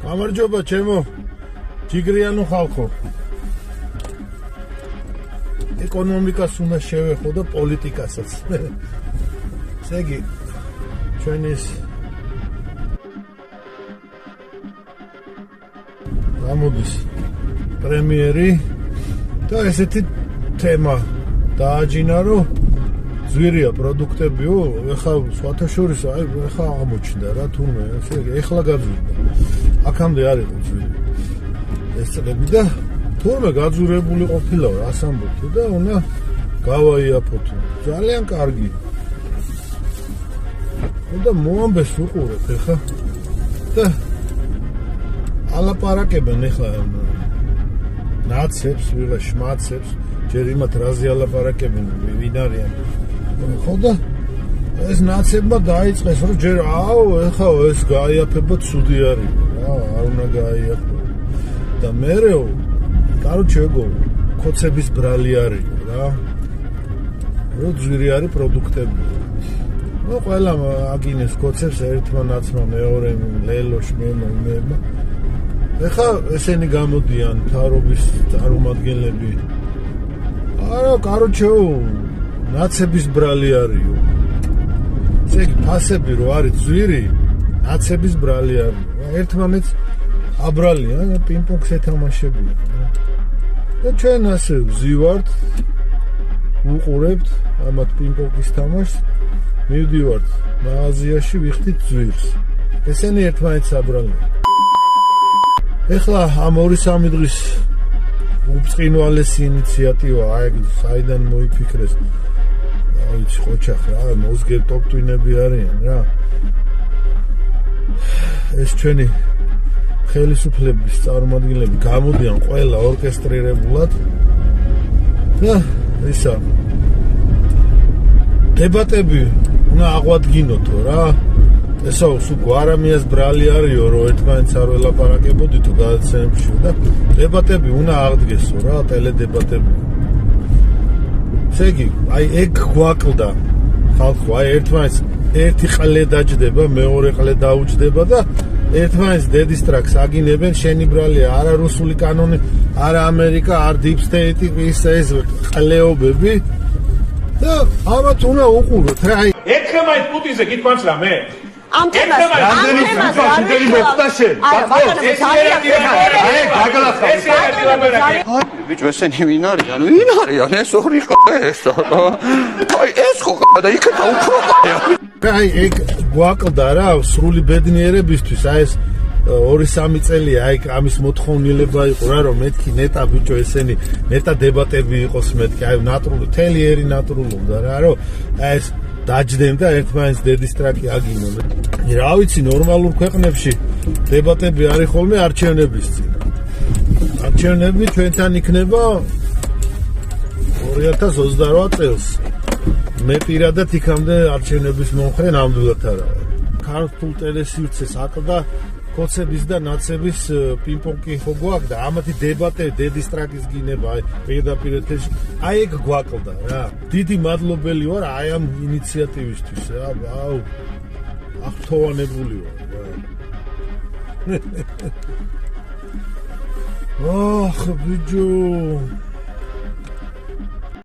გამარჯობა ჩემო ჯიგრიანო ხალხო. ეკონომიკას უნდა შევეხო და პოლიტიკასაც. ესე იგი ჩვენი გამოდის პრემიერი და ესეთი თემა დააჯინა რომ ძვირია პროდუქტებიო, ეხლა სხვათა შორის აი ეხლა აღმოჩნდა რა თურმე, ესე იგი ეხლა გაძვირდა. აქამდე არ იყო ძვირი. ეს წლები და თურმე გაძვირებული ყოფილა რას ამბობთ და უნდა გავაიაფოთ. ძალიან კარგი. და მოამბეს უყურებ ეხლა და ალაპარაკებენ ეხლა ნაცებს, ვიღა შმაცებს, ჯერ იმათ რაზე ალაპარაკებენ, ვინ არიან. ხო და ეს ნაცებმა დაიწყეს რომ ჯერ აუ ეხლა ეს გაიაფება ცუდი არის რა, არ უნდა გაიაფო. და მერეო კაროჩე ეგო კოცების ბრალი არის რა. რო ძვირი არის პროდუქტები. ნუ ყველა აგინეს კოცებს ერთმა ნაცმა მეორე ლელო შმემო მემა. ეხლა ესენი გამოდიან თარობის წარმომადგენლები. არა კაროჩეო ნაცების ბრალი არისო. ესე იგი ფასები რო არის ძვირი, ნაცების ბრალი არის. ერთმანეთს აბრალიან, პინგ-პონგს ეთამაშებიან. და ჩვენ ასე ვზივართ, ვუყურებთ ამათ პინგ-პონგის თამაშს, მივდივართ მაღაზიაში ვიხდით ძვირს. ესენი ერთმანეთს აბრალიან. ეხლა ამ 2-3 დღის უბრწყინვალესი ინიციატივა აი საიდან მოიფიქრეს. ვიცი ხოჩახ რა, მოზგერ ტოპტვინები არიან რა. ეს ჩვენი ხელისუფლების წარმომადგენლები გამოდიან ყველა ორკესტრირებულად და ისა დებატები უნდა აღვადგინოთო რა. ესაო სულ გვარამიას ბრალი არისო რომ ერთმანეთს არ ველაპარაკებოდითო გადაცემებში და დებატები უნდა აღდგესო რა, ტელედებატები. ესე იგი აი ეგ გვაკლდა ხალხო, აი ერთმანეთს ერთი ყლე დაჯდება, მეორე ყლე დაუჯდება და ერთმანეთს დედისტრაკს აგინებენ. შენი ბრალია არა რუსული კანონი, არა ამერიკა, არ დიპ სტეიტი, ის ყლეობები და ამათ უნდა უყუროთ რა. აი ერთხელ მაინც პუტინზე გითქვამს რა მე ამ თემას ბიჭო ესენი ვინ არიან? ვინ არიან? ეს ორი ეს აი ეს ხო და იქა უფრო აი ეგ გვაკლდა რა სრული ბედნიერებისთვის. აი ეს 2-3 წელია აი ამის მოთხოვნილება იყო რა რომ მეთქი ნეტა ბიჭო ესენი ნეტა დებატები იყოს მეთქი აი ნატურული თელიერი ნატურულობდა რა რომ აი ეს დაჯდნენ და ერთმანეთს დედისტრაკი აგინონ. რა ვიცი ნორმალურ ქვეყნებში დებატები არის ხოლმე არჩევნების წინ. არჩევნები ჩვენთან იქნება 2028 წელს. მე პირადად იქამდე არჩევნების მომხრე ნამდვილად არა ვარ. ქართულ ტელესივრცეს აკლდა კოცების და ნაცების პინგ-პონგი ხო გვაქვს და ამათი დებატე დედისტრაკის გინება აი პირდაპირ ეთერში აი ეგ გვაკლდა რა. დიდი მადლობელი ვარ აი ამ ინიციატივისთვის რა. ვაუ აღთოვანებული ვარ რა. ოხ ბიჭო